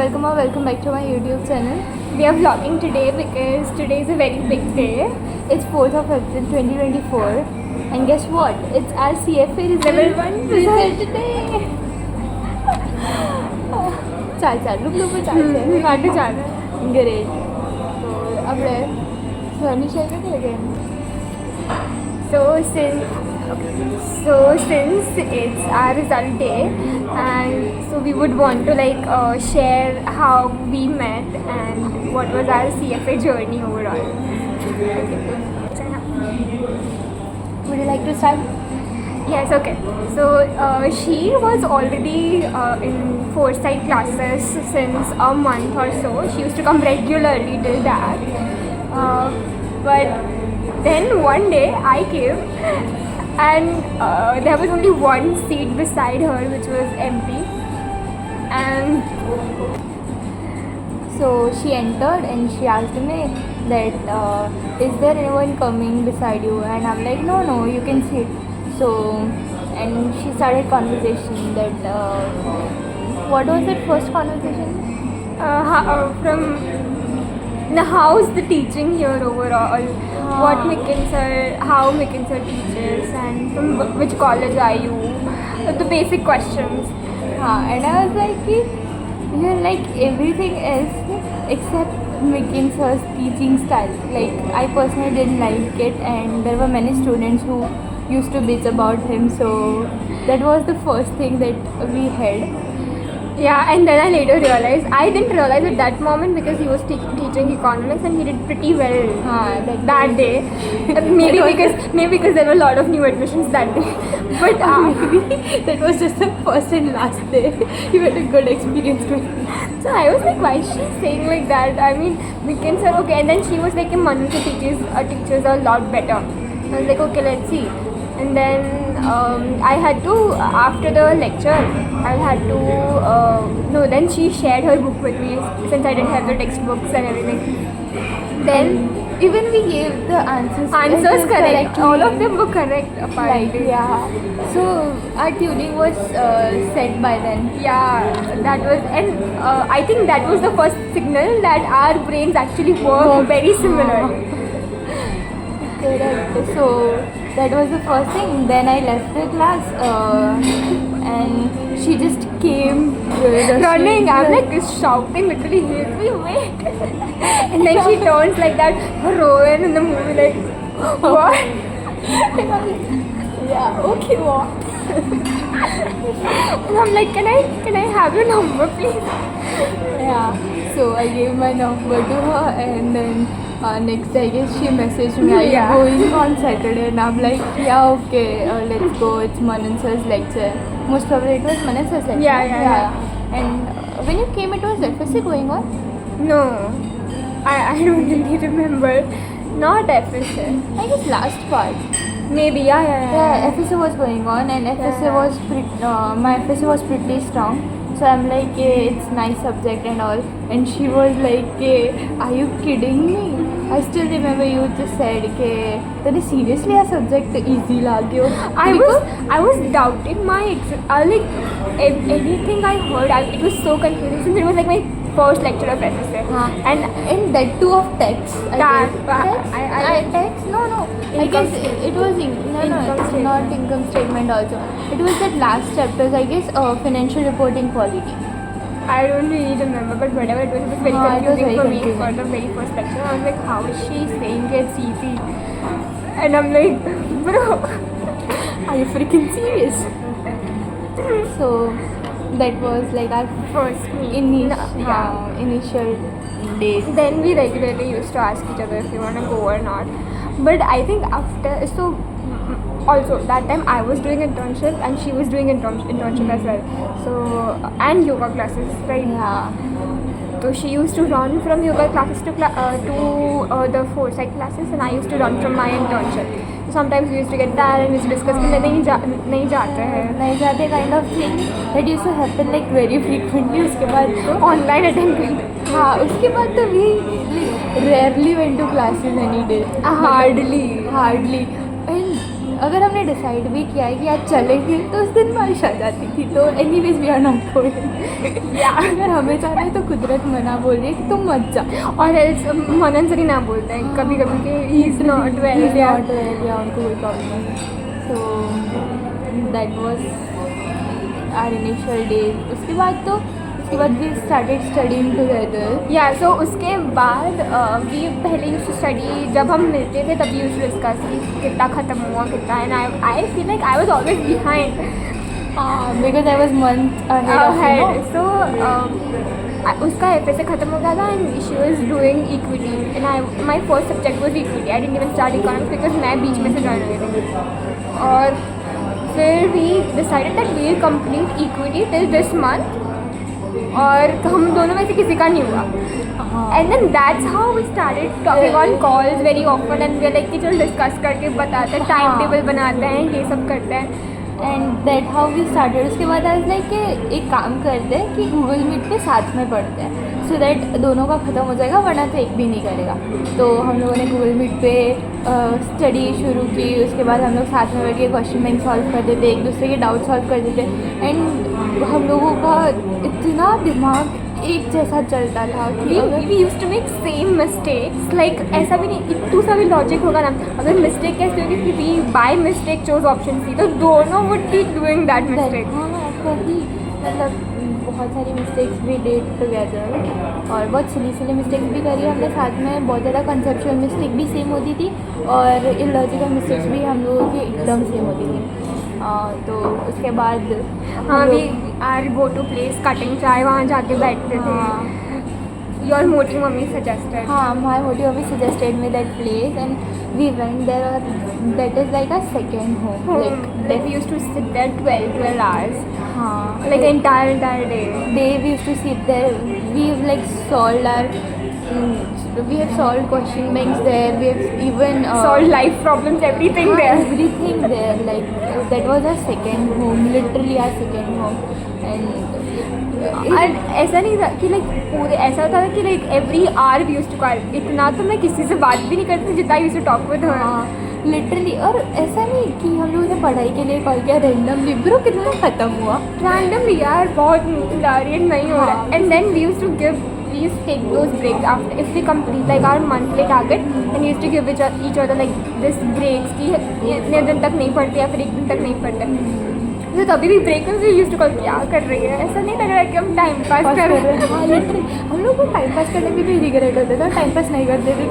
welcome back to my YouTube channel. We are vlogging today because today is a very big day. It's 4th of April 2024 and guess what? It's our CFA level 1 result today. चल look चल Great. So अब Sonisha again. So since it's our result day, and so we would want to share how we met and what was our CFA journey overall. Would you like to start? Yes, okay. So she was already in foresight classes since a month or so. She used to come regularly till that. But then one day I came and there was only one seat beside her which was empty, and so she entered and she asked me that is there anyone coming beside you, and I'm like no, you can sit. So and she started conversation that what was that first conversation? How's the teaching here overall? What how McKinsey teaches, and from which college are you? The basic questions. And I was like, you're like everything else except McKinsey's teaching style. Like I personally didn't like it, and there were many students who used to bitch about him. So that was the first thing that we had. Yeah, and then I later realized, I didn't realize at that moment because he was teaching economics and he did pretty well that day. maybe because there were a lot of new admissions that day. But maybe that was just the first and last day. You had a good experience too. So I was like, why is she saying like that? I mean, weekends are okay. And then she was like, Manusha teachers are a lot better. I was like, okay, let's see. And then I had to, after the lecture, then she shared her book with me since I didn't have the textbooks and everything. Then even we gave the answers correct. All of them were correct apparently. Yeah. So our tuning was set by then. Yeah, that was, and I think that was the first signal that our brains actually work very similarly. Correct. So that was the first thing. Then I left the class and she just came running. I'm like shouting literally, hit me, wait. And then she turns like that Rowan in the movie, like, what? Yeah, okay, what? And I'm like, can I have your number please? Yeah. So I gave my number to her, and then next day I guess she messaged me, are you going on Saturday? And I'm like, yeah, okay, let's go. It's Manan sir's lecture. Most probably it was Manan sir's lecture. Yeah. And when you came, it was FSA going on? No, I don't really remember. Not FSA. I guess last part. Maybe, yeah. FSA was going on, and FSA was my FSA was pretty strong. So I'm like, it's nice subject and all. And she was like, are you kidding me? I still remember you just said, that is seriously a subject easy lagyo. I was doubting my anything I heard. It was so confusing since it was like my first lecture of FSA. And that too of text. Text? No. I guess it was not income statement also. It was that last chapters, I guess, financial reporting quality. I don't really remember, but whatever it was very confusing for me for the very first lecture. I was like, how is she saying it's easy? And I'm like, bro, are you freaking serious? So that was like our first initial days. Then we regularly used to ask each other if we want to go or not. But I think after, so also that time I was doing internship and she was doing internship as well. So and yoga classes, right? Yeah. So she used to run from yoga classes to the foresight classes, and I used to run from my internship. So sometimes we used to get tired and we used to discuss कि नहीं जाते kind of thing. That used to happen like very frequently. उसके बाद online attend करते. हाँ, उसके बाद तो we rarely went to classes any day. Hardly. And अगर हमने डिसाइड भी किया है कि आज चलेंगे तो उस दिन बारिश आ जाती थी, तो anyways we are not going. या अगर हमें जाना है तो कुदरत मना बोल रही है कि तुम मत जाओ, और else मनन सर ही ना बोलते हैं कभी कभी कि ही इज़ नॉट वेल, या उनको कोई प्रॉब्लम नहीं। So that was our initial days. उसके बाद वी स्टार्टेड स्टडीइंग टुगेदर। या सो उसके बाद वी पहले यूज्ड टू स्टडी, जब हम मिलते थे तभी यूज्ड टू डिस्कस कि कितना ख़त्म हुआ कितना, and I feel like I was always behind because I was month ahead. So उसका FSA ख़त्म हो गया था and she was doing equity and my first subject was equity. I didn't even start economics because मैं बीच में से join हो गई थी। और फिर we decided that we will complete equity till this month, और हम दोनों में से किसी का नहीं हुआ। And then that's how we started talking on calls very often, and we like कि चलो डिस्कस करके बताते हैं, टाइम टेबल बनाते हैं, ये सब करते हैं। And that how we started. उसके बाद आज लाइक कि एक काम करते हैं कि गूगल मीट पे साथ में पढ़ते हैं, सो दैट दोनों का ख़त्म हो जाएगा, वरना तो एक भी नहीं करेगा। तो हम लोगों ने गूगल मीट पे स्टडी शुरू की। उसके बाद हम लोग साथ में बैठ के क्वेश्चन बैंक सॉल्व करते थे, एक दूसरे के डाउट सॉल्व करते थे, एंड हम लोगों का इतना दिमाग एक जैसा चलता था कि we used to make same mistakes, like ऐसा भी नहीं इतू सा भी लॉजिक होगा ना, अगर मिस्टेक कैसे होगी कि we by mistake chose option C, तो दोनों would be doing that mistake. हाँ वही, मतलब बहुत सारी मिस्टेक्स भी डेट टुगेदर, और बहुत सिली मिस्टेक्स भी करी हमने साथ में। बहुत ज़्यादा कंसेप्चुअल मिस्टेक भी सेम होती थी और इलॉजिकल मिस्टेक्स भी हम लोगों की एकदम सेम होती थी। तो उसके बाद हाँ, we are go to place cutting chai, वहाँ जाके बैठते थे। योर मोटी मम्मी सजेस्टेड। हाँ, माई मोटी mummy suggested me that place and we went there, और that is like a second home. Like we used to sit there 12 hours. हाँ, Like entire day. we used to sit there. We've like solved our we have solved question banks there. We have even Solve life problems, everything there. Everything there. Like that was our second home, literally our second home. और ऐसा नहीं था कि like पूरे, ऐसा होता था कि like every hour we used to call. इतना तो मैं किसी से बात भी नहीं करती जितना used to talk with her. Literally, और ऐसा नहीं कि हम लोगों ने पढ़ाई के लिए कॉल किया रैंडमली, ब्रो कितना ख़त्म हुआ रैंडमली यार, बहुत नींद आ रही है, नहीं हो रहा। And then we used to take those breaks after if we complete like our monthly target, and we used to give each other like this breaks कि इतने दिन तक नहीं पढ़ते या फिर एक दिन तक नहीं पढ़ते। तो तभी भी ब्रेक में यूज्ड टू कॉल क्या कर रही है, ऐसा नहीं लग रहा है कि हम टाइम पास कर रहे हैं। हाँ लिटरली, हम लोग को टाइम पास करने में भी रिग्रेट होता था, टाइम पास नहीं करते थे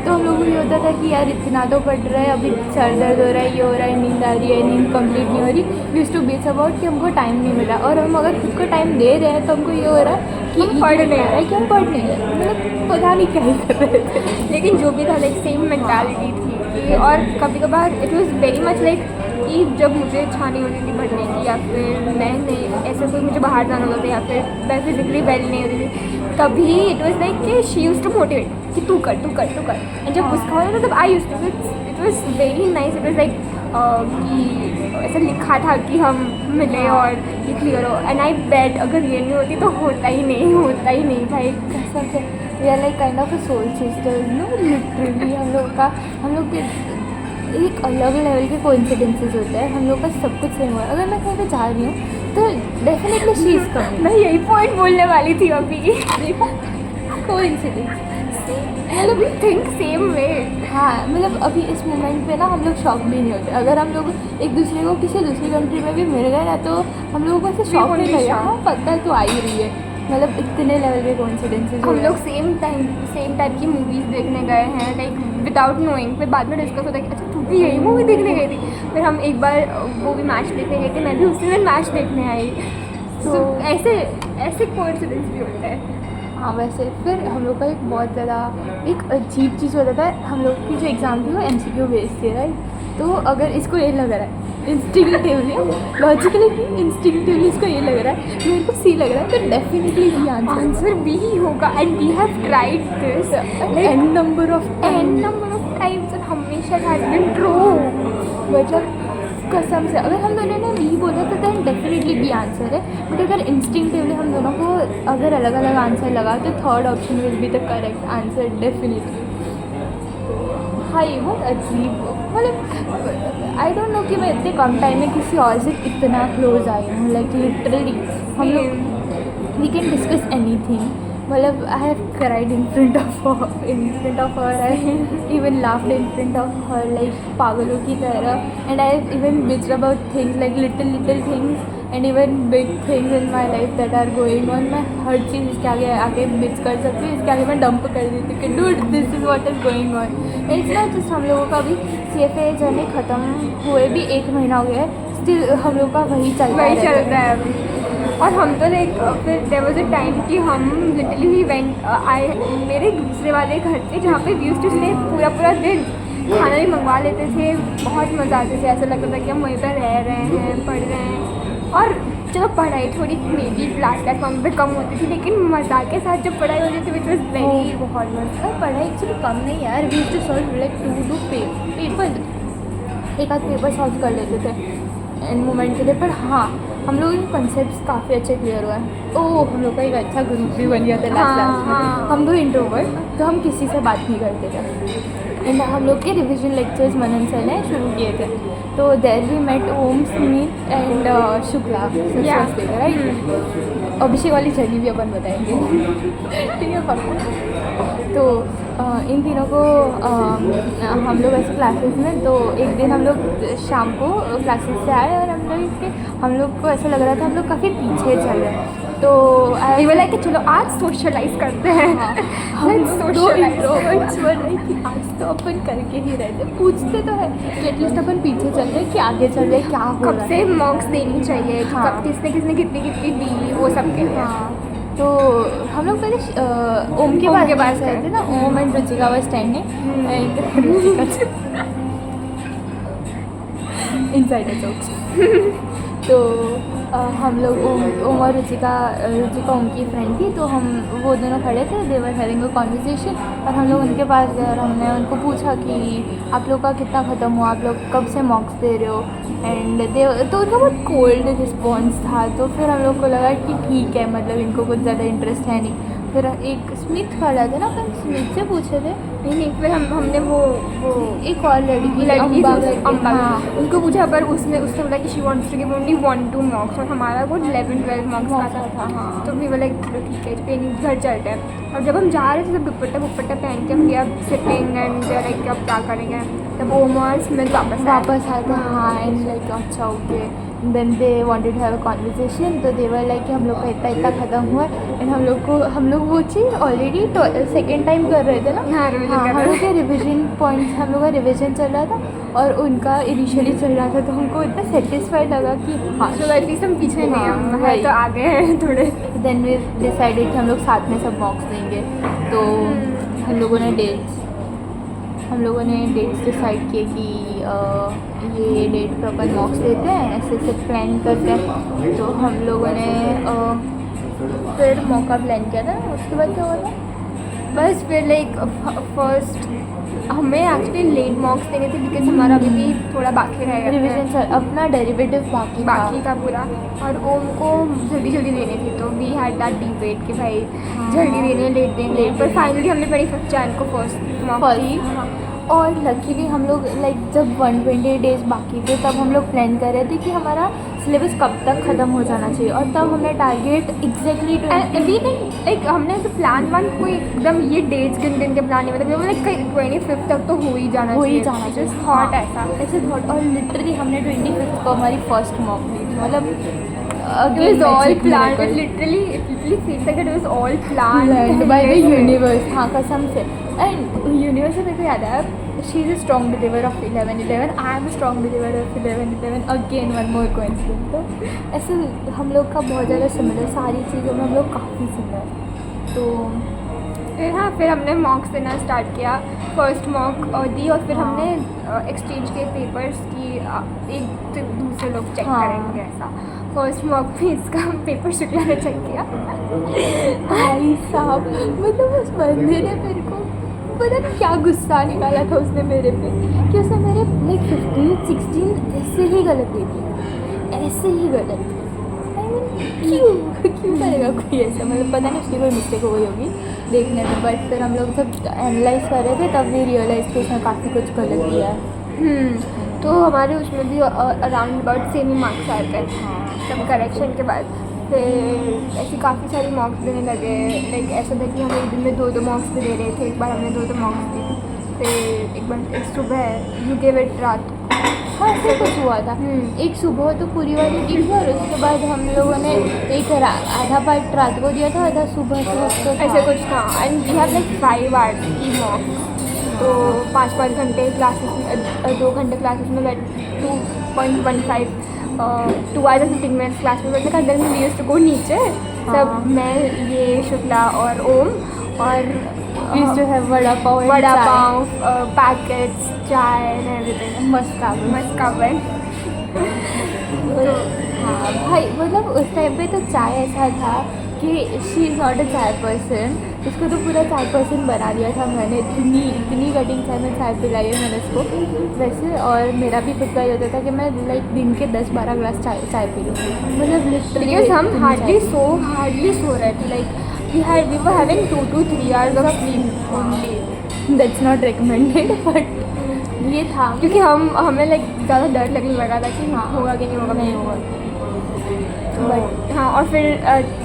तो हम लोग को ये होता था कि यार इतना तो पढ़ रहा है, अभी सर दर्द हो रहा है, ये हो रहा है, नींद आ रही है, नींद कंप्लीट नहीं हो रही। We used to bitch about कि हमको टाइम नहीं मिला, और हम अगर खुद को टाइम दे रहे हैं तो हमको ये हो रहा है कि हम पढ़ नहीं रहे हैं, कि हम पढ़ नहीं रहे, मतलब पता नहीं क्या ही कर रहे थे। लेकिन जो भी था लाइक सेम मेंटालिटी थी। और कभी कभार it was very much like कि जब मुझे इच्छा नहीं होती थी पढ़ने की, या फिर मैं नहीं ऐसा कोई मुझे बाहर जाना होता था, या फिर मैं फिजिकली वेल नहीं होती थी, तभी इट वाज लाइक कि शी यूज्ड टू मोटिवेट कि तू कर तू कर तू कर। एंड जब उसका होता था तब I used to, it was very nice. It was like कि ऐसा लिखा था कि हम मिले और ये क्लियर हो, एंड आई बेट अगर ये नहीं होती तो होता ही नहीं भाई, कसम से। We are like kind of a soul sisters no, literally हम लोग के एक अलग लेवल के कोइंसिडेंसेस होते हैं, हम लोग का सब कुछ सेम हुआ है। अगर मैं कहीं पे जा रही हूँ तो डेफिनेटली शी इज़ कमिंग। मैं यही पॉइंट बोलने वाली थी अभी। देखो कोइंसिडेंस, मतलब वी थिंक सेम वे। हाँ, मतलब अभी इस मोमेंट पे ना हम लोग शॉक भी नहीं होते। अगर हम लोग एक दूसरे को किसी दूसरी कंट्री में भी मिल गए ना तो हम लोगों को ऐसे शॉक नहीं लगेगा, हाँ पता है तो आ ही रही है। मतलब इतने लेवल के कोइंसिडेंसेस। हम लोग सेम टाइप की मूवीज़ देखने गए हैं लाइक विदाउट नोइंग, फिर बाद में डिस्कस होता है कि अच्छा तू भी यही मूवी देखने गई थी। फिर हम एक बार वो भी मैच देखने गए थे, मैं भी उसी दिन मैच देखने आई। तो ऐसे कोइंसिडेंस भी होता है। हाँ, वैसे फिर हम लोग का एक बहुत ज़्यादा एक अजीब चीज़ होता था। हम लोग की जो एग्ज़ाम थी वो MCQ बेस्ड थी, राइट। तो अगर इसको ये लग रहा है इंस्टिंक्टिवली, लॉजिकली इंस्टिंक्टिवली इसको ये लग रहा है, मेरे को सी लग रहा है, तो डेफिनेटली भी आंसर बी ही होगा। And we have tried this n number of times, and हमेशा हैज बीन ट्रू। मतलब कसम से अगर हम दोनों ने बी बोला तो देन डेफिनेटली बी आंसर है, बट अगर इंस्टिंक्टिवली हम दोनों को अगर अलग अलग आंसर लगा तो third option will be the correct answer definitely. हाँ, ये बहुत अजीब मतलब आई डोंट नो कि मैं इतने कम टाइम में किसी और से इतना क्लोज आई हूँ, लाइक लिटरली हम लोग वी कैन डिस्कस एनीथिंग. मतलब I have cried in front of her, I even laughed in front of her like पागलों की तरह. And I have even bitched about things like little things and even big things in my life that are going on. मैं हर चीज़ इसके आगे आके बिच कर सकती हूँ, इसके आगे मैं डंप कर देती हूँ कि dude this is what is going on. It's not just हम लोगों का भी CFA जर्नी ख़त्म हुए भी 1 महीना हो गया है, स्टिल हम लोग का वही चल रहा है अभी. और हम तो लाइक फिर देयर वाज अ टाइम कि हम लिटरली वेंट मेरे दूसरे वाले घर पे जहाँ पे वी यूज्ड टू स्टे पूरा दिन खाना भी मंगवा लेते थे. बहुत मज़ा आते थे, ऐसा लगता था कि हम वहीं पर रह रहे हैं, पढ़ रहे हैं. और चलो पढ़ाई थोड़ी मे बी क्लास पे कम होती थी, लेकिन मज़ा के साथ जब पढ़ाई होती थी विच वॉज वेरी बहुत मजा. पढ़ाई एक्चुअली कम नहीं यार, we used to solve like 2 paper, एक आध पेपर सॉल्व कर लेते थे एंड मोमेंट के लिए. पर हाँ, हम लोगों के कॉन्सेप्ट्स काफ़ी अच्छे क्लियर हुआ है. ओह, हम लोग का एक अच्छा ग्रुप भी बन गया था लास्ट क्लास में. हम 2 इंट्रोवर्ट, तो हम किसी से बात नहीं करते थे. एंड हम लोग के रिविजन लेक्चर्स मनन सर ने शुरू किए थे, तो there we met Om, Smit and Shukla right. Abhishek वाली जर्नी भी अपन बताएंगे. ठीक है पक्का. तो इन तीनों को हम लोग ऐसे क्लासेस में, तो एक दिन हम लोग शाम को क्लासेस से आए और हम लोग को ऐसा लग रहा था हम लोग काफ़ी पीछे चल रहे हैं. तो ये बोला कि चलो आज सोशलाइज करते हैं. हम दो इंट्रोवर्ट्स बोल रहे कि आज तो अपन करके ही रहते, पूछते तो है कि एटलीस्ट अपन पीछे चल रहे कि आगे चल रहे, क्या हो कब रहा से है. मॉक्स देनी चाहिए, हाँ. कब किसने कितनी दी, वो सब के. हाँ, तो हम लोग पहले ओम के पास गए थे ना. Ohm and Ruchika was standing and Ruchika insider jokes. तो हम लोग ओम और रुचिका ओम की फ्रेंड थी, तो हम वो दोनों खड़े थे, दे वर हैविंग अ कॉन्वर्सेशन. और हम लोग उनके पास गए और हमने उनको पूछा कि आप लोग का कितना ख़त्म हुआ, आप लोग कब से मॉक्स दे रहे हो. एंड तो उनका बहुत कोल्ड रिस्पॉन्स था. तो फिर हम लोग को लगा कि ठीक है, मतलब इनको कुछ ज़्यादा इंटरेस्ट है नहीं. फिर एक स्मिथ खड़ा था ना, अपन स्मिथ से पूछे थे. नहीं, फिर हमने वो एक और लड़की अम्बा, हाँ, उनको पूछा, पर उसने बोला कि she wants to give only 1-2 mocks, और हमारा वो 11-12 मॉक्स का था. हाँ. तो भी बोला चलो ठीक है, कहीं घर चलते हैं. और जब हम जा रहे थे तब दुपट्टा पहन के हम गया सिटिंग एंड लाइक अब क्या करेंगे, तब ओम और स्मिथ वापस आए थे. हाँ, एंड लाइक अच्छा okay. Then they wanted to have a conversation. तो दे वर लाइक कि हम लोग का इतना ख़त्म हुआ. एंड हम लोग वो चीज़ ऑलरेडी सेकेंड टाइम कर रहे थे ना. हाँ, हम लोग के रिविजन पॉइंट्स, हम लोग का रिविजन चल रहा था और उनका इनिशियली चल रहा था. तो हमको इतना सेटिस्फाइड लगा कि हाँ चलो एटलीस्ट हम पीछे नहीं हाँ, हम वही. तो आगे हैं थोड़े. देन वी डिसाइडेड कि हम लोग साथ में सब मॉक्स देंगे. तो हम लोगों ने डेट्स डिसाइड किए कि ये डेट पर अपन मॉक्स देते हैं, ऐसे प्लान करते हैं. तो हम लोगों ने फिर मौका प्लान किया था. उसके बाद क्या हुआ था, बस फिर लाइक फर्स्ट हमें एक्चुअली लेट मॉक्स देने थे बिकॉज हमारा अभी भी थोड़ा बाकी रहेगा रिविजन अपना डेरिवेटिव बाकी था पूरा. और ओम को जल्दी देनी थी, तो वी हैड दैट डिबेट कि भाई जल्दी देने लेट देंगे. पर फाइनली हमने 25 जैन को फर्स्ट मॉक दी. और लकीली हम लोग लाइक जब 120 डेज बाकी थे तब हम लोग प्लान कर रहे थे कि हमारा सिलेबस कब तक ख़त्म हो जाना चाहिए. और तब हमने टारगेट एग्जैक्टली लाइक हमने ऐसे प्लान कोई एकदम ये डेट्स गिन के प्लान नहीं, मतलब लाइक 25 तक तो हो ही जाना चाहिए. जस्ट थॉट ऐसे थॉट. और लिटरली हमने 25 को हमारी फर्स्ट मॉक दी थी. मतलब it was all planned. It literally feels like it was all planned by the universe. हाँ, कसम से. एंड यूनिवर्स से मेरे को याद आया, she is a strong believer of 11-11. I am a strong believer of 11-11. Again one more coincidence. तो ऐसे हम लोग का बहुत ज़्यादा सिमिलर, सारी चीज़ों में हम लोग काफ़ी सिमिलर. तो फिर हमने मॉक्स देना स्टार्ट किया. फर्स्ट मॉक दी और फिर हमने एक्सचेंज के पेपर्स की एक दूसरे लोग चेक करेंगे ऐसा. फर्स्ट मॉक में इसका पेपर शुक्ला ने चेक किया. भाई साहब, मतलब उस बंदे ने मेरे को पता नहीं क्या गुस्सा निकाला था उसने मेरे पे कि उसने मेरे लाइक 15-16 ऐसे ही गलत दे दिया, ऐसे ही गलत. क्यों करेगा कोई ऐसा, मतलब पता नहीं उसकी कोई मिस्टेक हो गई होगी देखने में. बट फिर हम लोग जब एनालाइज कर रहे थे तब भी रियलाइज़ कि उसने काफ़ी कुछ गलत दिया है. तो हमारे उसमें भी around about same he marks आते हैं सब करेक्शन के बाद। फिर ऐसी काफ़ी सारी मॉक्स देने लगे, लाइक ऐसा था कि हम एक दिन में 2 मॉक्स भी दे रहे थे। एक बार हमने 2 मॉक्स दी, फिर एक बार एक सुबह यू गिव इट रात को। हाँ ऐसे कुछ हुआ था। एक सुबह तो पूरी वाली दी थी और उसके बाद हम लोगों ने एक आधा पार्ट रात को दिया था, आधा सुबह को। तो ऐसे कुछ था। And we have like 5 hours की मॉक, तो 5-5 घंटे क्लासेस में, 2 घंटे क्लासेस में बैठ 2.15 2 आवर्स 15 मिनट्स क्लास में बैठने का। Then we used to go नीचे सब, मैं ये शुक्ला और ओम, और used to have vada pav, packets, chai and everything, maska bun. हाँ भाई, मतलब उस टाइम पे तो चाय ऐसा था कि शी इज़ नॉट अ चाय पर्सन, उसको तो पूरा चाय पर्सन बना दिया था मैंने। इतनी कटिंग चाय में चाय पिलाई है मैंने उसको वैसे। और मेरा भी खुद का ये होता था कि मैं लाइक दिन के 10-12 ग्लास चाय पी लूँ, मतलब लिटरली। बिकॉज हम हार्डली सो रहे थे, like we were having 2 to 3 hours of sleep only. That's not recommended, but ये था क्योंकि हमें लाइक ज़्यादा डर लगने लगा था कि हाँ होगा कि नहीं होगा, नहीं होगा। बट हाँ। और फिर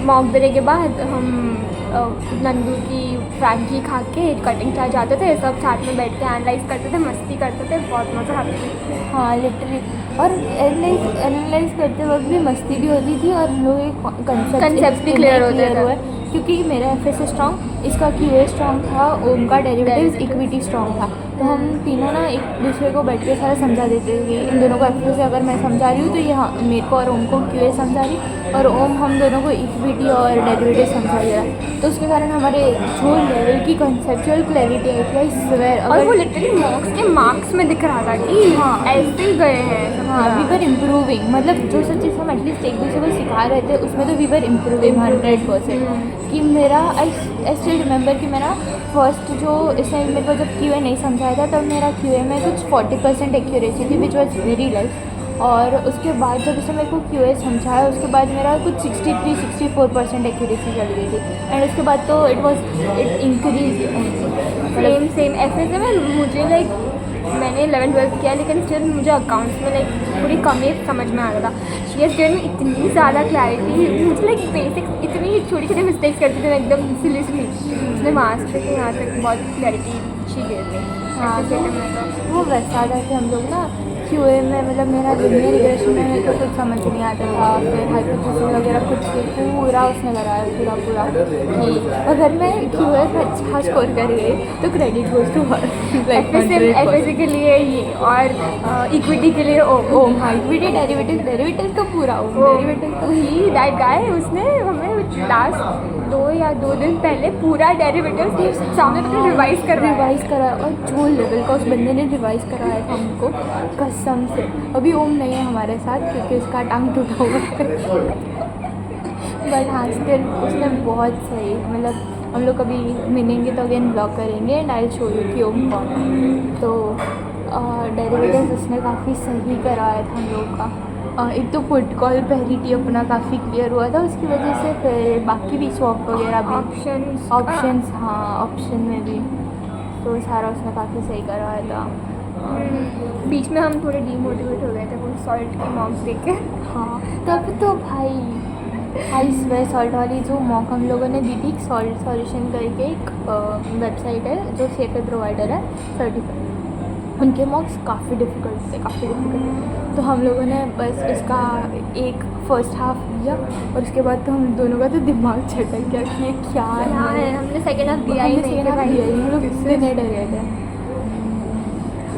मॉक देने के बाद हम नंदू की फ्रैंकी खा के कटिंग चाय जाते थे, सब साथ में बैठ के एनालाइज करते थे, मस्ती करते थे, बहुत मज़ा आती थी। हाँ लिटरली। और एनालाइज करते वक्त भी मस्ती भी होती थी और हम लोग कंसेप्ट भी क्लियर होते थे। क्योंकि मेरा एफ स्ट्रॉन्ग, इसका क्यू स्ट्रॉन्ग था, ओम का डेरिवेटिव्स इक्विटी स्ट्रॉन्ग था। तो हम तीनों ना एक दूसरे को बैठ के सारा समझा देते थे कि इन दोनों को एफ से अगर मैं समझा रही हूँ तो ये मेरे को और ओम को क्यू समझा रही, और ओम हम दोनों को इक्विटी और डेरिवेटिव समझा दे रहा। तो उसके कारण हमारे जो लेवल की कंसेप्चुअल क्लैरिटी आई थी, आई स्वेयर, और वो लिटरली मॉक्स के मार्क्स में दिख रहा था कि हाँ ऐसे ही गए हैं। हाँ वी वर इम्प्रूविंग, मतलब जो सब चीज़ हम एटलीस्ट एक दूसरे को सिखा रहे थे उसमें तो वी वर इम्प्रूविंग 100%। कि मेरा आई स्टिल रिमेंबर कि मेरा फर्स्ट जो इस टाइम मेरे को जब क्यूए नहीं समझाया था तब मेरा क्यूए में कुछ 40% एक्यूरेसी थी, विच वॉज वेरी लेस। और उसके बाद जब उसने मेरे को क्यूए समझाया उसके बाद मेरा कुछ 63-64% एक्यूरेसी चल गई थी। एंड उसके बाद तो इट इंक्रीज। सेम ऐसे में मुझे लाइक मैंने 11th-12th किया, लेकिन स्टिल मुझे अकाउंट्स में लाइक थोड़ी कमी समझ में आ रहा था। शी हैज़ गिवन मी इतनी ज़्यादा क्लैरिटी, मुझे लाइक बेसिक्स इतनी छोटी छोटी मिस्टेक्स करती थी मैं एकदम सिली उसने मार्क्स तक यहाँ तक बहुत क्लैरिटी शी गिव मी। हाँ तो वो वैसा था कि हम लोग ना क्यूए में, मतलब मेरा लिनियर रिग्रेशन में मेरे को कुछ समझ नहीं आता था, फिर हाइपोथेसिस वगैरह खुद से पूरा उसने कराया पूरा कि अगर मैं क्यूए में अच्छा स्कोर कर गई तो credit goes to her. F के लिए ये और इक्विटी के लिए ओम। हाँ इक्विटी डेरिवेटिव तो पूरा ओम डेरिवेटिव तो ही दैट गाय, उसने हमें लास्ट 2 दिन पहले पूरा डेरिवेटिव सामने पता रिवाइज करा और जो लेवल का उस बंदे ने रिवाइज कराया था हमको कसम से। अभी ओम नहीं है हमारे साथ क्योंकि उसका टांग टूटा हुआ है बट हाँ स्टिल उसने बहुत सही, मतलब हम लोग कभी मिलेंगे तो अगेन ब्लॉग करेंगे एंड आई शो यू कि ओम कौन है। तो डेरिवेटिव्स उसने काफ़ी सही कराया था हम लोग का। एक तो पुट कॉल पेरिटी अपना काफ़ी क्लियर हुआ था उसकी वजह से, फिर बाकी भी स्वैप वगैरह भी ऑप्शंस हाँ ऑप्शन में भी तो सारा उसने काफ़ी सही करवाया था। बीच में हम थोड़े डीमोटिवेट हो गए थे वो सॉल्ट के मॉक्स देख के। हाँ तब तो भाई स्वे सॉल्ट वाली जो मॉक हम लोगों ने दी थी, सॉल्ट सॉल्यूशन करके एक वेबसाइट है जो सेफे प्रोवाइडर है सर्टिफाइड, उनके मॉक्स काफ़ी डिफ़िकल्ट थे। तो हम लोगों ने बस उसका एक फर्स्ट हाफ दिया और उसके बाद तो हम दोनों का तो दिमाग छटक गया कि ये क्या है। हमने सेकेंड हाफ दिया ही नहीं, हम लोग इससे नहीं डरे थे।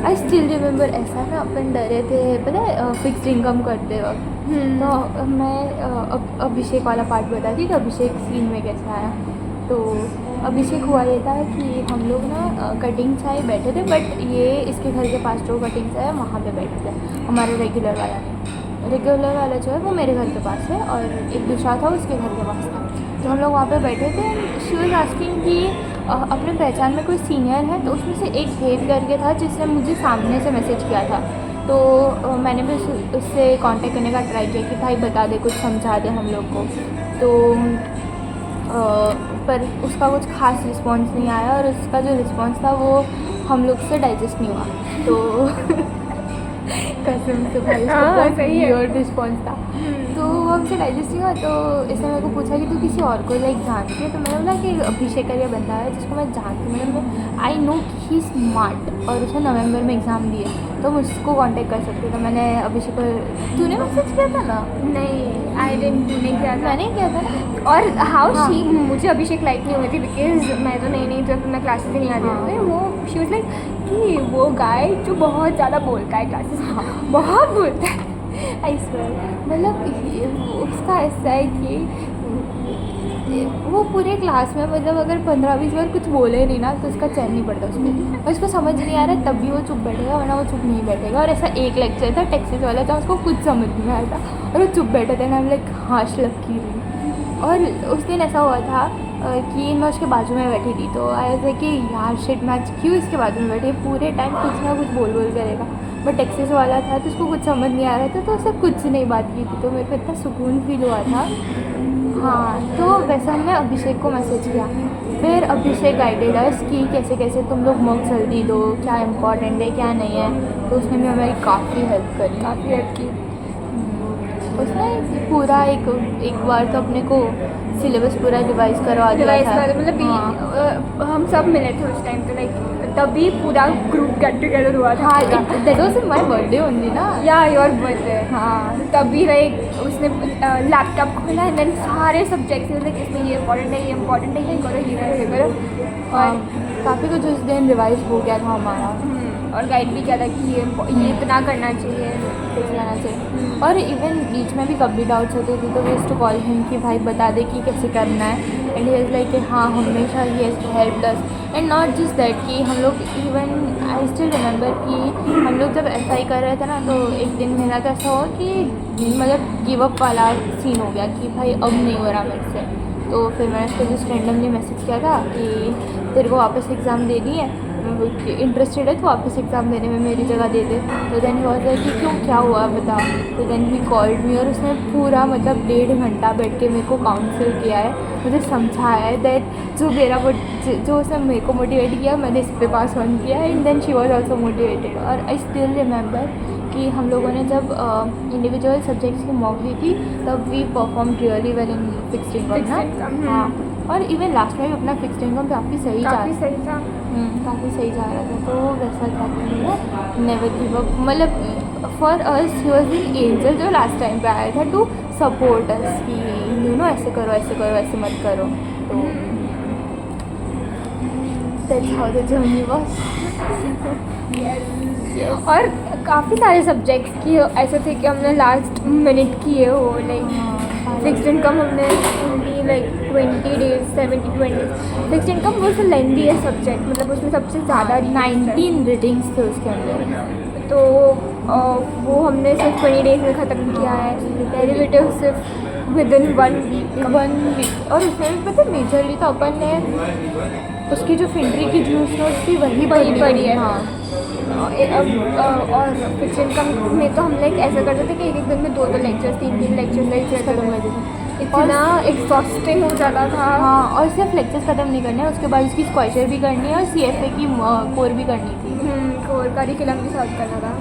आई स्टिल रिमेंबर ऐसा ना अपन डरे थे पता है फिक्स्ड इनकम करते वक्त। तो मैं अभिषेक वाला पार्ट बताती कि अभिषेक सीन में कैसा आया। तो अभिषेक हुआ ये था कि हम लोग ना कटिंग चाय बैठे थे, बट ये इसके घर के पास जो कटिंग चाय है वहाँ पे बैठे थे। हमारे रेगुलर वाला जो है वो मेरे घर के पास है और एक दूसरा था उसके घर के पास था। तो हम लोग वहाँ पे बैठे थे। शी वाज आस्किंग कि अपने पहचान में कोई सीनियर है, तो उसमें से एक हेव करके था जिसने मुझे सामने से मैसेज किया था। तो मैंने भी उससे कांटेक्ट करने का ट्राई किया कि भाई बता दे, कुछ समझा दे हम लोग को। तो पर उसका कुछ खास रिस्पांस नहीं आया और उसका जो रिस्पांस था वो हम लोग से डाइजेस्ट नहीं हुआ। तो कसम से भाई हाँ, सही है। वियर्ड रिस्पॉन्स था। तो वो हमसे डाइजेस्ट नहीं हुआ, तो इसने मेरे को पूछा कि तू किसी और को लाइक जानती है, तो मैंने बोला कि अभिषेक करके बंदा है जिसको मैं जानती हूँ, मतलब आई नो ही स्मार्ट और उसने नवंबर में एग्ज़ाम दिए, तो मुझको कांटेक्ट कर सकते। तो मैंने अभिषेक को, तूने मैसेज किया था ना? नहीं, आई डेंट तूने किया था। मैंने किया था ना। और हाउ हाँ। शी, मुझे अभिषेक लाइक नहीं हुई थी बिकॉज मैं तो नहीं जब मैं क्लासेस नहीं आती हाँ। थी, वो शी वाज लाइक कि वो गाय जो बहुत ज़्यादा बोलता है क्लासेस, बहुत बोलता है। आई स्वेयर, मतलब उसका ऐसा है कि वो पूरे क्लास में मतलब अगर 15-20 बार कुछ बोले नहीं ना तो उसका चैन नहीं पड़ता उसको, और उसको समझ नहीं आ रहा है तब भी वो चुप बैठेगा, वरना वो चुप नहीं बैठेगा। और ऐसा एक लेक्चर था टेक्सेस वाला था, उसको कुछ समझ नहीं आया था और वो चुप बैठा था, ना लाइक हाश लग रही। और उस दिन ऐसा हुआ था कि मैं उसके बाजू में बैठी थी, तो आया था कि यार शिट मैच क्यों इसके बाजू में बैठी, पूरे टाइम कुछ ना कुछ बोल करेगा। बट टेक्सेस वाला था तो उसको कुछ समझ नहीं आ रहा था, तो उससे कुछ नहीं बात की थी, तो मेरे को इतना सुकून फील हुआ था। हाँ, तो वैसे हमने अभिषेक को मैसेज किया, फिर अभिषेक गाइडेड अस कि कैसे कैसे तुम लोग मॉक जल्दी दो, क्या इंपॉर्टेंट है क्या नहीं है, तो उसने भी हमारी काफ़ी हेल्प करी। काफ़ी हेल्प की। उसने पूरा एक बार तो अपने को सिलेबस पूरा रिवाइज करवा दिया रिवाइज था। कर मतलब हाँ, हम सब मिले थे उस टाइम पे, लाइक तभी पूरा ग्रुप गेट टुगेदर हुआ था। हाँ, that was my birthday only ना। या योर बर्थडे। हाँ, तभी लाइक उसने लैपटॉप खोला एंड देन सारे सब्जेक्ट्स लाइक इसमें ये इंपॉर्टेंट है, ये इंपॉर्टेंट है, ये करो, ये करो, ये करो। और काफ़ी कुछ उस दिन रिवाइज हो गया था हमारा, और गाइड भी किया था कि ये इतना करना चाहिए। देख लेना चाहिए। और इवन बीच में भी कभी डाउट्स होते थे तो we used to call him कि भाई बता दे कि कैसे करना है, एंड ही इज़ लाइक हाँ हमेशा he has help us. And not just that कि हम लोग इवन आई स्टिल रिमेंबर कि हम लोग जब SI कर रहे थे ना, तो एक दिन मेरा तो ऐसा हुआ कि मतलब गिव अप वाला सीन हो गया कि भाई अब नहीं हो रहा मेरे से। तो फिर मैंने उसको जस्ट रेंडमली मैसेज किया था कि तेरे को वापस एग्ज़ाम देनी है, इंटरेस्टेड है तो वापस एग्ज़ाम देने में मेरी जगह दे दे। तो देन ही वाज लाइक कि क्यों क्या हुआ बता। तो देन ही कॉल्ड मी और उसने पूरा मतलब 1.5 घंटा बैठ के मेरे को काउंसिल किया है, मुझे समझाया है दैट जो उसने मेरे को मोटिवेट किया मैंने इस पे पास ऑन किया, and then she was also motivated. और आई स्टिल रिमेंबर कि हम लोगों ने जब इंडिविजुअल सब्जेक्ट्स की मॉक दी थी तब we perform really well in fixed income ना। हाँ, और इवन लास्ट में भी अपना फिक्स्ड इनकम काफ़ी सही काफ़ी सही था। काफ़ी सही जा रहा था। तो वैसा था कि नेवर गिव अप, मतलब for us he was an angel जो लास्ट टाइम पे आया था टू सपोर्ट अस कि यू नो ऐसे करो ऐसे मत करो। तो that's how the journey was. और काफ़ी सारे सब्जेक्ट्स की ऐसे थे कि हमने लास्ट मिनट किए हो, लाइक फिक्स्ड इनकम हमने लाइक 20 days 70-20। फिक्स्ड इनकम वो लेंथीएस्ट सब्जेक्ट, मतलब उसमें सबसे ज़्यादा 19 रीडिंग्स थे उसके अंदर। तो वो हमने सिर्फ 20 days में ख़त्म किया है। डेरिवेटिव सिर्फ विद इन 1 week। और उसमें भी पता मेजरली तो अपन ने उसकी जो फिंट्री की जूस नोट्स थी वही पढ़ी है। हाँ, और फिक्स्ड इनकम में तो हम लाइक ऐसा करते थे कि एक दिन में 2 लेक्चर्स 3 लेक्चर्स खत्म कर देते। इतना एग्जॉस्टिंग हो जाता था। हाँ, और सिर्फ लेक्चर्स ख़त्म नहीं करने, उसके बाद उसकी स्क्वाशर भी करनी है और CFA की कोर भी करनी थी। कोर करिकुलम भी सॉल्व करना था।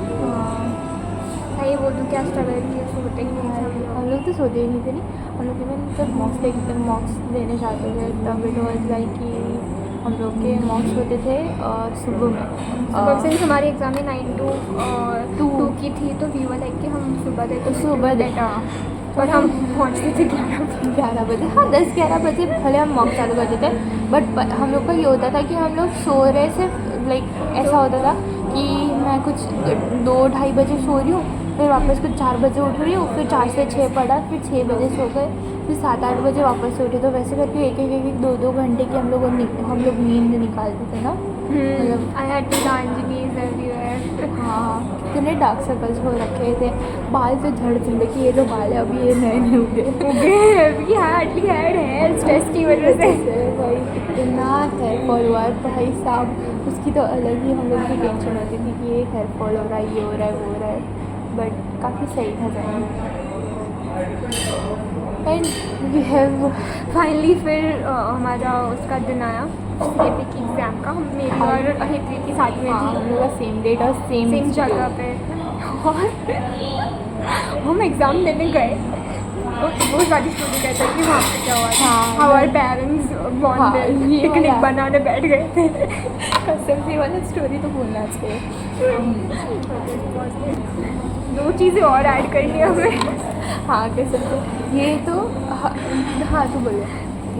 भाई वो तो क्या स्ट्रगल किया, सोते ही नहीं थे हम लोग तो सोते ही नहीं थे। नहीं, हम लोग इवन जब मॉक्स देने जाते थे तब इट वॉज लाइक कि हम लोग के मॉक्स होते थे सुबह में। सिंस हमारी एग्ज़ाम में 9 to 2 की थी, तो वी वर लाइक कि हम सुबह देते सुबह देता, और हम पहुँचते थे 11 बजे। हाँ, 10-11 बजे भले हम मॉक चालू करते थे, बट हम लोग का ये होता था कि हम लोग सो रहे सिर्फ लाइक ऐसा होता था कि मैं कुछ 2-2:30 बजे सो रही हूँ, फिर वापस कुछ 4 बजे उठ रही हूँ, फिर 4 से 6 पढ़ा, फिर 6 बजे सो गए, फिर 7-8 बजे वापस से उठे। तो वैसे करके एक 2-2 घंटे की हम लोग नींद निकालते थे ना। मतलब I had to dance everywhere. हाँ, कितने डार्क सर्कल्स हो रखे थे, बाल से झड़ चले कि ये जो बाल है अभी ये नए उगे हार्डली हैड हेयर स्ट्रेस की वजह से। भाई इतना हेयर फॉल हुआ है भाई साहब, उसकी तो अलग ही हम लोग की टेंशन होती थी कि ये हेयर फॉल हो रहा है, ये हो रहा है, वो हो रहा है। बट काफ़ी सही था जाना। एंड वी हैव फाइनली फिर हमारा उसका दिन आया CFA की एग्ज़ाम का। हम मेरी और हितवी की साथ में हाँ, थी, हम लोग का सेम डेट और सेम सेम जगह पे। और हम एग्ज़ाम देने गए, वो सारी स्टोरी कहते हैं कि वहाँ पे क्या हुआ था। हाँ, हमारे पेरेंट्स हाँ, बॉन्डेड ये पिकनिक वाला। बनाने बैठ गए थे। कसम से वाला स्टोरी तो भूलना चाहिए। 2 चीज़ें और ऐड करनी है हमें। हाँ कसम से ये तो हाँ तो बोलो।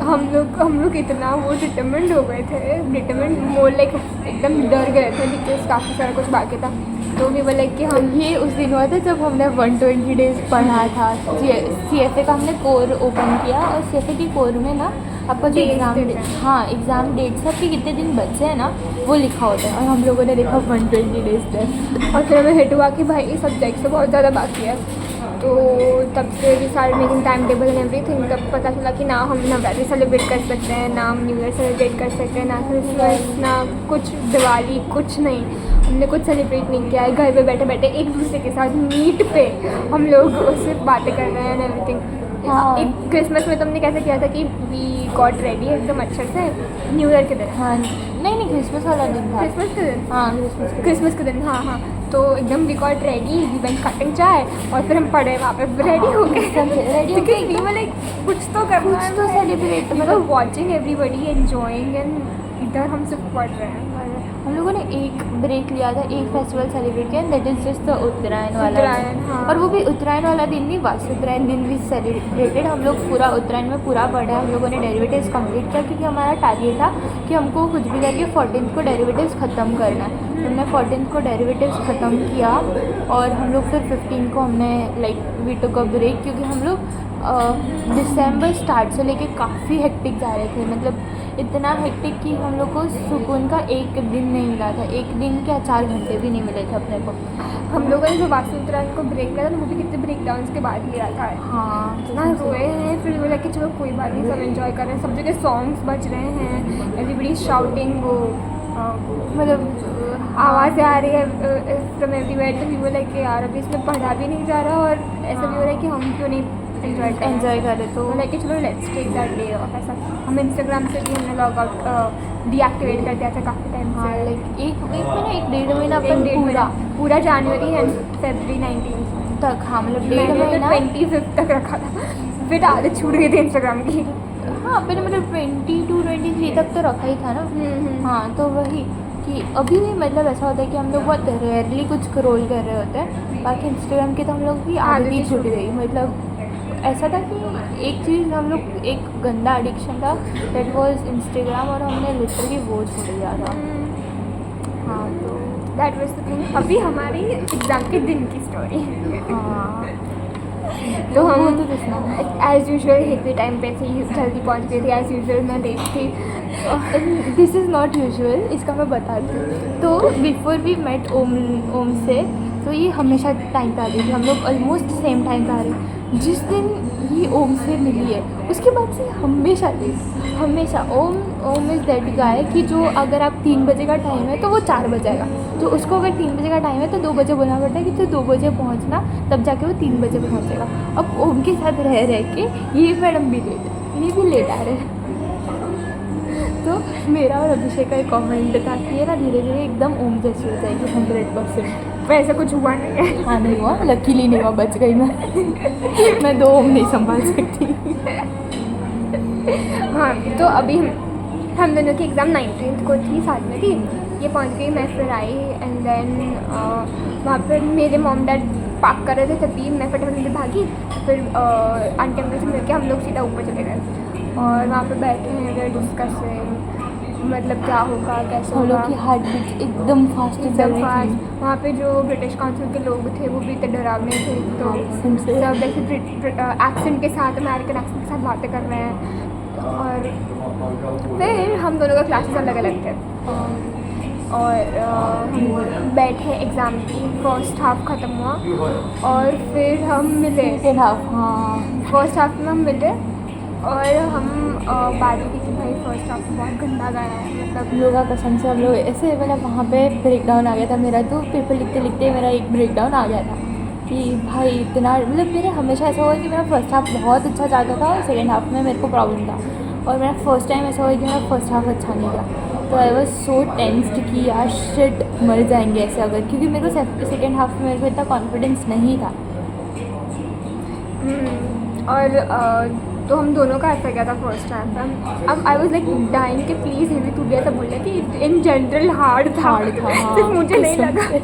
हम लोग इतना वो डिटरमिन्ड हो गए थे, डिटरमिन्ड मोर लाइक एकदम डर गए थे बिकॉज काफ़ी सारा कुछ बाकी था। तो भी बोला कि हम ये उस दिन हुआ था जब हमने 120 डेज़ पढ़ा था। CFA का हमने कोर ओपन किया और CFA की कोर में ना आपका जो Dates एग्ज़ाम देते हैं। हाँ एग्ज़ाम डेट्स आपके कितने दिन बचे हैं ना वो लिखा होता है, और हम लोगों ने देखा 120 डेज़ थे। और फिर हमें हिट हुआ कि भाई सब्जेक्ट से बहुत ज़्यादा बाकी है। तो तब से we start making time table and everything. तब पता चला कि ना हम नवरात्रि सेलिब्रेट कर सकते हैं, ना हम न्यू ईयर सेलिब्रेट कर सकते हैं, ना क्रिसमस, ना कुछ दिवाली, कुछ नहीं। हमने कुछ सेलिब्रेट नहीं किया है। घर पे बैठे बैठे एक दूसरे के साथ मीट पे हम लोग सिर्फ बातें कर रहे हैं एंड एवरीथिंग। हाँ। एक क्रिसमस में तो हमने कैसे किया था कि वी गॉट रेडी एकदम अच्छे से न्यू ईयर के दिन। हाँ नहीं क्रिसमस वाला दिन था। क्रिसमस के दिन, हाँ क्रिसमस के दिन, हाँ हाँ। तो एकदम we got ready, we went cutting chai और फिर हम पढ़े वहाँ पे रेडी हो गए। रेडी हो Because we were like कुछ तो करना है, कुछ तो celebrate we were watching everybody enjoying and इधर हम सिर्फ पढ़ रहे हैं। हम लोगों ने एक ब्रेक लिया था, एक फेस्टिवल सेलिब्रेट किया, दैट इज़ जस्ट द उत्तरायण वाला उत्तरायण, दिन। हाँ। और वो भी उत्तरायण वाला दिन नहीं, वार्षिक उत्तरायण दिन भी सेलिब्रेटेड। हम लोग पूरा उत्तरायण में पूरा पढ़े, हम लोगों ने डेरिवेटिव्स कंप्लीट किया क्योंकि हमारा टारगेट था कि हमको कुछ भी करके 14th को डेरिवेटिव्स ख़त्म करना है। हमने 14th को डेरिवेटिव्स ख़त्म किया और हम लोग फिर 15 को हमने like we took a break क्योंकि हम लोग दिसंबर स्टार्ट से लेके काफ़ी हेक्टिक जा रहे थे। मतलब इतना हेक्टिक कि हम लोग को सुकून का एक दिन नहीं मिला था, एक दिन क्या 4 घंटे भी नहीं मिले थे अपने को। हम लोगों ने जो वास्तु उत्तरायण को ब्रेक लिया था वो भी कितने ब्रेक डाउन्स के बाद लिया था। हाँ इतना रोए हैं, फिर बोला कि चलो कोई बात नहीं, सब एंजॉय कर रहे हैं, सब जगह सॉन्ग्स बज रहे हैं, एवरीबडी शाउटिंग, वो मतलब आवाज़ें आ रही है फ्रॉम एवरीवेयर। तो भी बोला कि यार अभी इसमें पढ़ा भी नहीं जा रहा और ऐसा भी हो रहा है कि हम क्यों नहीं एंजॉय करे तो बोला कि चलो let's take that day off. ऐसा हम इंस्टाग्राम से भी हमने लॉग आउट डीएक्टिवेट कर दिया था काफ़ी टाइम हाँ से। लाइक एक महीना 1-1.5 महीना एक अपन डेढ़ पूरा महीना, पूरा जनवरी एंड फरवरी 19 तक। हाँ मतलब 1.5 मैंने महीना 25 तक रखा था, फिर आदत छूट गई थी इंस्टाग्राम की। हाँ मैंने मतलब 22-23 तक तो रखा ही था ना। हाँ तो वही कि अभी भी मतलब ऐसा होता है कि हम लोग बहुत रेयरली कुछ स्क्रॉल कर रहे होते हैं, बाकी इंस्टाग्राम की तो हम लोग की आदत ही छूट गई। मतलब ऐसा था कि एक चीज़ हम लोग एक गंदा एडिक्शन था दैट वाज इंस्टाग्राम और हमने लिटरली वो छोड़ दिया था। हाँ तो दैट वाज द थिंग। अभी हमारी एग्ज़ाम के दिन की स्टोरी। हाँ तो हम वो तो देखना एज़ यूजुअल एक भी टाइम पे थी, जल्दी पहुंच गई थी। एज़ यूजुअल मैं लेट थी। दिस इज़ नॉट यूजुअल, इसका मैं बताती हूँ। तो बिफोर वी मेट ओम से तो ये हमेशा टाइम पे आ रही थी, हम लोग ऑलमोस्ट सेम टाइम पे आ रहे। जिस दिन ये ओम से मिली है उसके बाद से हमेशा लेट, हमेशा। ओम इज़ दैट गाय कि जो अगर आप 3 बजे का टाइम है तो वो 4 बजे आएगा, तो उसको अगर 3 बजे का टाइम है तो 2 बजे बोलना पड़ता है कि तो 2 बजे पहुँचना, तब जाके वो 3 बजे पहुँचेगा। अब ओम के साथ रह के ये मैडम भी लेट, ये भी लेट आ रहे हैं। तो मेरा और अभिषेक का एक कमेंट था कि ये ना धीरे धीरे एकदम ओम जैसी हो जाएगी 100%। वैसे कुछ हुआ नहीं है। हाँ नहीं हुआ, लकीली नहीं हुआ, बच गई मैं 2 ओम नहीं संभाल सकती। हाँ तो अभी हम दोनों की एग्ज़ाम 19th को थी, साथ में थी। ये पहुंच गई, मैं फिर आई एंड देन वहाँ पर मेरे मॉम डैड पार्क कर रहे थे, तभी मैं फटाफट भागी। फिर आंटी अंकल से मिलकर हम लोग सीधा ऊपर चले गए और वहाँ पे बैठे हैं, वे डिस्कसिंग मतलब क्या होगा, कैसे हम होगा। लोग की हार्ट बीट एकदम फास्ट चल एकदम रही थी। फास्ट। वहाँ पे जो ब्रिटिश काउंसिल के लोग थे वो भी इतने डरावने थे, तो Accent से। सब ऐसे एक्सेंट के साथ, अमेरिकन एक्सेंट के साथ बातें कर रहे हैं। और फिर हम दोनों का क्लासेस अलग अलग थे और हम बैठे एग्ज़ाम की, फर्स्ट हाफ ख़त्म हुआ और फिर हम मिले। सेकंड हाफ, हाँ फर्स्ट हाफ में हम मिले और हम बात की कि भाई फर्स्ट हाफ बहुत गंदा गाया है, मतलब योगा कसम से हम लोग ऐसे मतलब वहाँ पे ब्रेक डाउन आ गया था मेरा। तो पेपर लिखते लिखते मेरा एक ब्रेक डाउन आ गया था कि भाई इतना मतलब मेरे हमेशा ऐसा हुआ कि मेरा फर्स्ट हाफ बहुत अच्छा जाता था और सेकेंड हाफ में मेरे को प्रॉब्लम था, और मेरा फर्स्ट टाइम ऐसा हुआ कि मेरा फर्स्ट हाफ अच्छा नहीं था। तो आई वॉज सो टेंस्ड कि यार शिट मर जाएंगे ऐसे अगर, क्योंकि मेरे को सेकेंड हाफ में मेरे को इतना कॉन्फिडेंस नहीं था। और तो हम दोनों का ऐसा गया था फर्स्ट हाफ। अब आई वाज लाइक डाइंग कि प्लीज़ हिंदी तू भी ऐसा बोल रहा कि इन जनरल हार्ड था, हाँ, सिर्फ मुझे नहीं कसम लगा। से।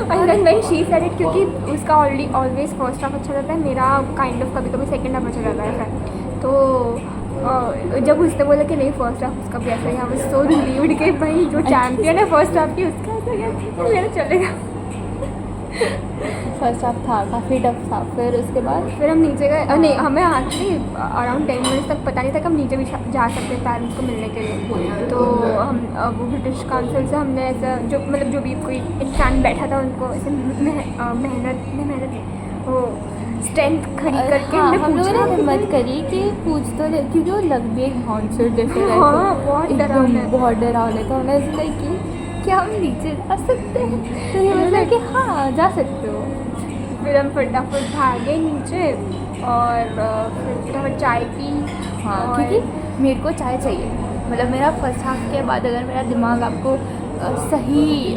और then when she said it, क्योंकि उसका ऑलवेज फर्स्ट हाफ अच्छा रहता है, मेरा काइंड ऑफ कभी कभी सेकंड हाफ अच्छा रहता है ऐसा। तो जब उसने बोला कि नहीं फर्स्ट हाफ उसका भी ऐसा ही, आई वाज सो रिलीव्ड कि भाई जो चैम्पियन है फर्स्ट हाफ की उसका ऐसा गया, मेरा चलेगा। फर्स्ट हाफ था काफ़ी टफ था। फिर उसके बाद फिर हम नीचे गए, नहीं हमें एक्चुअली अराउंड 10 मिनट्स तक पता नहीं था कि हम नीचे भी जा सकते हैं पेरेंट्स को मिलने के लिए। तो हम वो ब्रिटिश काउंसिल से हमने ऐसा जो मतलब जो भी कोई इंसान बैठा था उनको ऐसे मेहनत वो स्ट्रेंथ खरीद करके हाँ, हमने हम लोगों ने पूछा। हिम्मत करी कि पूछ तो ले, क्योंकि वो लग भी एक हॉन्सर जैसे रहे हाँ, बहुत डरावना है। बहुत डरावने। तो हमने ऐसे लाइक कि क्या हम नीचे जा सकते हैं, तो ये मतलब कि हाँ जा सकते हो। फिर हम फटाफट भागे नीचे और फिर फटाफट चाय पी। हाँ, और क्योंकि मेरे को चाय चाहिए। मतलब मेरा फर्स्ट हाफ के बाद अगर मेरा दिमाग आपको सही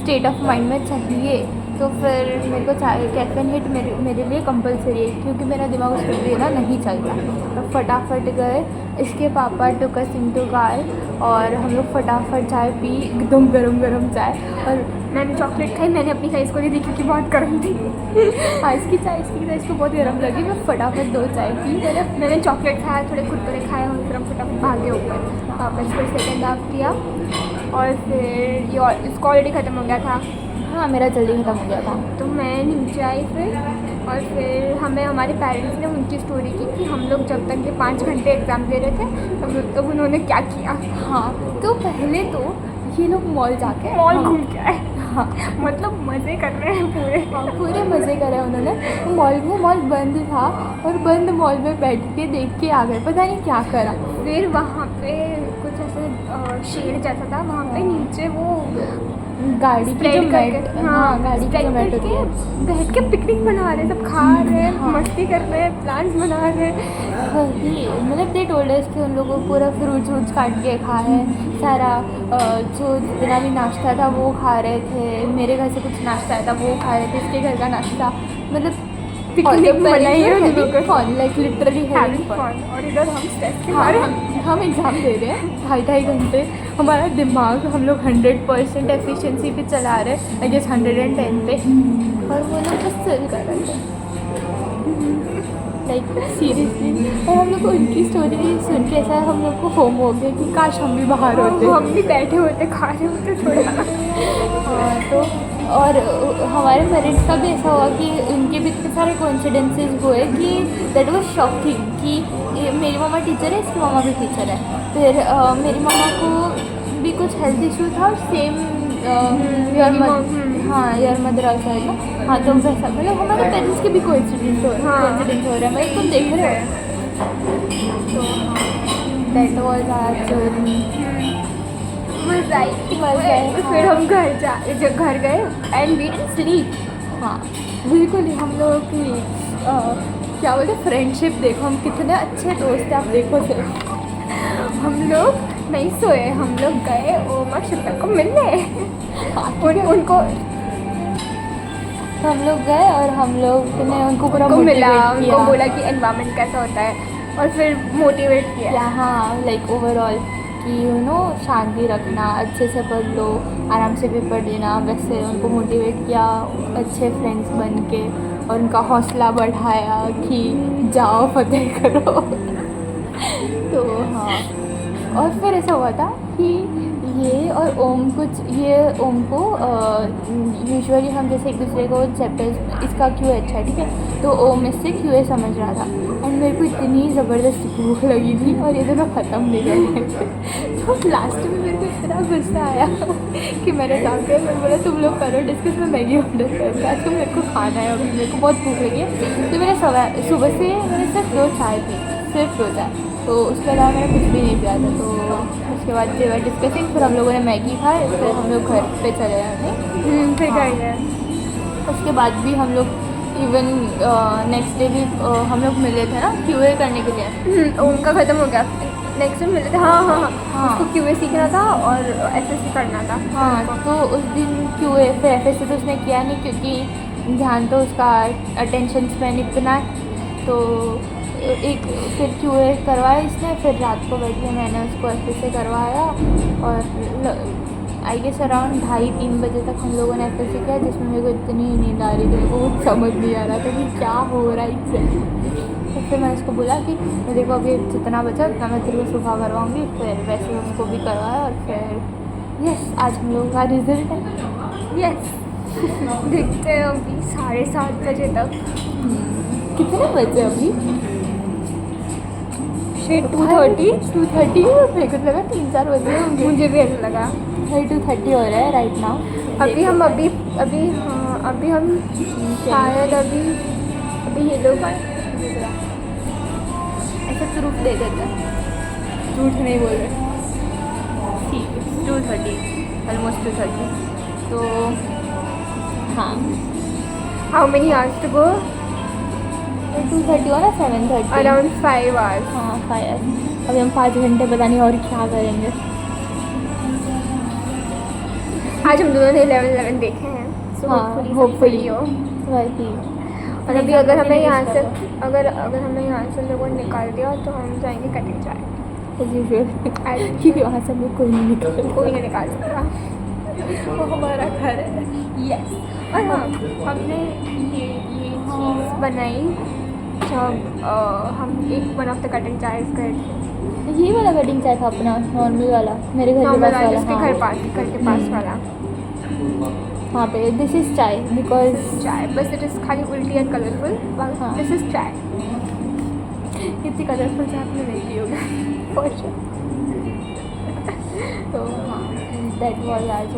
स्टेट ऑफ माइंड में चाहिए तो फिर मेरे को चाय कैफीन हिट मेरे लिए कंपलसरी है, क्योंकि मेरा दिमाग उस पर बिना नहीं चलता। तो फटाफट गए, इसके पापा टुक अस इनटू कार और हम लोग फटाफट चाय पी, एकदम गरम चाय। और मैंने चॉकलेट खाई, मैंने अपनी साइज़ को नहीं देखी कि बहुत गर्म थी। इसकी चाय को बहुत गर्म लगी। मैं फटाफट 2 चाय पी। मैंने चॉकलेट खाया, थोड़े कुरकुरे खाए और फिर हम फटाफट भागे ऊपर वापस। फिर सेकेंड हाफ किया और फिर ये इसको ऑलरेडी ख़त्म हो गया था। हाँ, मेरा जल्दी ख़त्म हो गया था। तो मैं नीचे आई फिर, और फिर हमें हमारे पेरेंट्स ने उनकी स्टोरी की कि हम लोग जब तक ये 5 घंटे एग्ज़ाम दे रहे थे तब उन्होंने क्या किया। हाँ, तो पहले तो ये लोग मॉल जाके मॉल घूम के आए। हाँ, मतलब मज़े कर रहे हैं पूरे मज़े करे उन्होंने। तो मॉल बंद था और बंद मॉल में बैठ के देख के आ गए, पता नहीं क्या करा। फिर वहाँ पे कुछ ऐसे शेड जैसा था, वहाँ पे नीचे वो गाड़ी की जो स्प्रेड मैट, करके, हाँ गाड़ी की जो मैट होती है, बैठ के पिकनिक बना रहे, सब खा रहे हैं, हाँ। मस्ती कर रहे हैं, प्लान्स बना रहे हैं। वही मतलब दे टोल्ड अस कि उन लोगों को पूरा फ्रूट्स काट के खा है सारा। जो जितना भी नाश्ता था वो खा रहे थे, मेरे घर से कुछ नाश्ता आया था वो खा रहे थे, इसके घर का नाश्ता, मतलब पिकनिक मनाई है उन लोगों को, लाइक लिटरली हैविंग फन। और इधर हम स्ट्रेस के मारे हम एग्ज़ाम दे रहे हैं 2.5 घंटे। हमारा दिमाग हम लोग 100% एफिशिएंसी पे चला रहे हैं, आई गेस 110 पे, और वो लोग बस चिल कर रहे थे लाइक सीरियसली। और हम लोग को उनकी स्टोरी सुन के ऐसा हम लोग को फोम हो गया कि काश हम भी बाहर होते। हम भी बैठे होते, खा रहे होते थोड़ा। हाँ, तो और हमारे पेरेंट्स का भी ऐसा हुआ कि उनके भी इतने सारे कोइंसिडेंसेस हुए कि दैट वाज शॉकिंग कि मेरी मम्मा टीचर है, इसकी मम्मा भी टीचर है। फिर मेरी मम्मा को भी कुछ हेल्थ इशू था और सेम योर मदर ऑल्सो है ना। हाँ, तो वैसा मतलब हमारे पेरेंट्स के भी कोइंसिडेंस हो रहे हैं, मतलब तुम देख रहे हो। तो दैट वाज आवर जर्नी। मज़ा आई। फिर हम घर गए एंड वी डिडंट स्लीप। हाँ, बिल्कुल ही हम लोगों की क्या बोलते फ्रेंडशिप देखो, हम कितने अच्छे दोस्त हैं आप देखो सिर्फ। हम लोग नहीं सोए, हम लोग गए ओमा शिप्रा को मिलने। उनको तो हम लोग गए और हम लोग ने उनको पूरा मिला, motivate किया। उनको बोला कि एनवायरनमेंट कैसा होता है और फिर मोटिवेट किया। हाँ, लाइक ओवरऑल कि यू नो शांति रखना, अच्छे से पढ़ लो, आराम से पेपर देना, वैसे उनको मोटिवेट किया अच्छे फ्रेंड्स बन के, और उनका हौसला बढ़ाया कि जाओ फतेह करो। तो हाँ, और फिर ऐसा हुआ था कि ये और ओम को यूजुअली हम जैसे एक दूसरे को चैप्टर्स इसका क्यों अच्छा है, ठीक है, तो ओम इससे क्यों समझ रहा था एंड मेरे को इतनी ज़बरदस्त भूख लगी थी और ये दोनों ख़त्म नहीं कर रहे। तो लास्ट में मेरे को इतना गुस्सा आया कि मैंने जाकर मैंने बोला तुम लोग करो डिस्कस, मैं मैगी ऑर्डर करके आज तो मेरे को खाना है, अभी मेरे को बहुत भूख लगी है। तो मैंने सुबह से मैंने सिर्फ 2 चाय पी, सिर्फ 2 चाय, तो उसके अलावा मैंने कुछ भी नहीं पिया था। तो उसके बाद दे वर डिस्कसिंग, फिर हम लोगों ने मैगी खाए, फिर हम लोग घर पे चले आए। फिर गए गए। उसके बाद भी हम लोग इवन नेक्स्ट डे भी हम लोग मिले थे ना क्यूए करने के लिए। उनका ख़त्म हो गया, नेक्स्ट टाइम मिले थे, हाँ हाँ हाँ, हाँ। उसको QA सीखना था और SSC करना था। हाँ, तो उस दिन QA फिर FSC तो उसने किया नहीं क्योंकि ध्यान तो उसका अटेंशन स्पैन इतना है। तो एक फिर QA करवाया इसने, फिर रात को बैठ के मैंने उसको FSC करवाया और आई गेस अराउंड 2:30-3 बजे तक हम लोगों ने FSC किया, जिसमें मेरे को इतनी नींद आ रही थी, मेरे को कुछ समझ नहीं आ रहा था कि क्या हो रहा है एग्जैक्टली। तो फिर मैं उसको बोला कि मेरे को अभी जितना बचा उतना मैं तेरे को सुबह करवाऊँगी। फिर वैसे उसको भी करवाया और फिर यस आज हम लोगों का रिजल्ट है। यस देखते हैं अभी 7:30 बजे तक। कितने बजे अभी? 2:30 2:30 मेरे को लगा 3-4 बजे होंगे। मुझे भी ऐसा लगा। 2:30 हो रहा है राइट नाउ। अभी हम हाँ, अभी हम शायद अभी ये लोग ऐसा प्रूफ दे देते हैं, झूठ नहीं बोल रहे। ठीक है 2:30 ऑलमोस्ट 2:30। तो हाँ how many hours to go? 2:30 हो ना 7:30 अराउंड 5 आवर्स। हाँ 5 hours। अभी हम 5 घंटे पता नहीं और क्या करेंगे। आज हम दोनों ने 11 देखे हैं, so हाँ, hopefully हो। वही। और अभी अगर हमें यहाँ से अगर हमें यहाँ से लोगों ने निकाल दिया तो हम जाएंगे कटिंग चाय। As usual। क्योंकि वहाँ से हमें कोई नहीं निकल। कोई नहीं निकाल सकता, वो हमारा घर है। यस। और हाँ, हमने ये चीज़ बनाई जब हम एक वन ऑफ द कटिंग चाय गए थे। ये वाला कटिंग चाय था अपना नॉर्मल वाला, मेरे घर के नॉर्मल पास वाला, वाला। जिसके हाँ। घर के पास वाला वहाँ पे दिस इज चाय बिकॉज चाय, बस इट इज़ खाली उल्टी एंड कलरफुल। हाँ। दिस इज चाय। इतनी कलरफुल चाय आपने नहीं पी होगी। For sure. तो हाँ दैट वाज आज